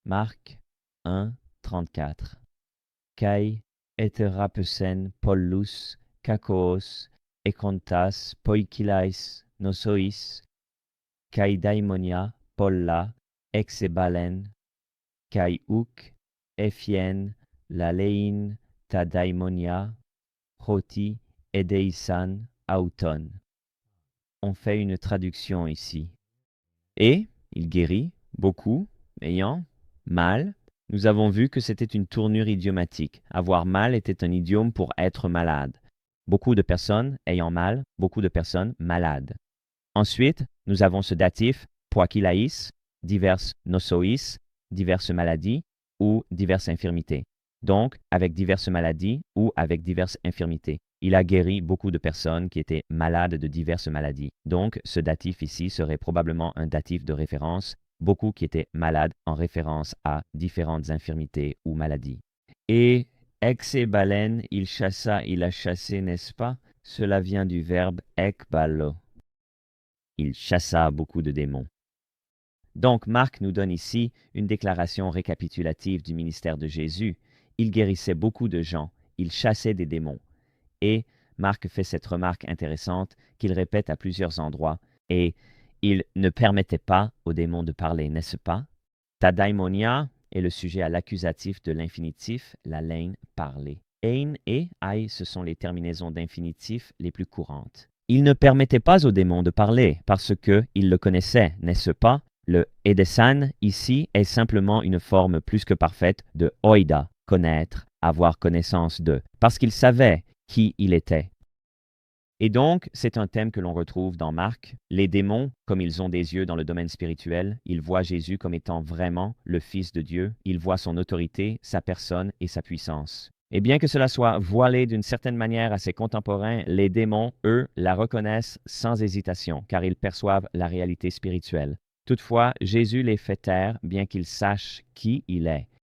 Marc 1, 34. Kai eterapesen pollus, kakos, ekontas poikilais nosois, kai daimonia polla, exebalen, kai uk, efien, la lein, ta daimonia, hoti, edeisan, auton. On fait une traduction ici. Et il guérit beaucoup, ayant mal. Nous avons vu que c'était une tournure idiomatique. Avoir mal était un idiome pour être malade. Beaucoup de personnes ayant mal, beaucoup de personnes malades. Ensuite, nous avons ce datif poikilaïs, diverses nosois, diverses maladies ou diverses infirmités. Donc, avec diverses maladies ou avec diverses infirmités. Il a guéri beaucoup de personnes qui étaient malades de diverses maladies. Donc, ce datif ici serait probablement un datif de référence, beaucoup qui étaient malades en référence à différentes infirmités ou maladies. Et exebalen, il chassa, il a chassé, n'est-ce pas? Cela vient du verbe ekbalo. Il chassa beaucoup de démons. Donc, Marc nous donne ici une déclaration récapitulative du ministère de Jésus. Il guérissait beaucoup de gens, il chassait des démons. Et Marc fait cette remarque intéressante qu'il répète à plusieurs endroits, et il ne permettait pas aux démons de parler, n'est-ce pas? Ta daimonia est le sujet à l'accusatif de l'infinitif, la laine parler. Ein et ai, ce sont les terminaisons d'infinitif les plus courantes. Il ne permettait pas aux démons de parler parce qu'ils le connaissaient, n'est-ce pas? Le edesan ici est simplement une forme plus que parfaite de oida, connaître, avoir connaissance de, parce qu'il savait qui il était. Et donc, c'est un thème que l'on retrouve dans Marc. Les démons, comme ils ont des yeux dans le domaine spirituel, ils voient Jésus comme étant vraiment le Fils de Dieu. Ils voient son autorité, sa personne et sa puissance. Et bien que cela soit voilé d'une certaine manière à ses contemporains, les démons, eux, la reconnaissent sans hésitation, car ils perçoivent la réalité spirituelle. Toutefois, Jésus les fait taire, bien qu'ils sachent qui il est.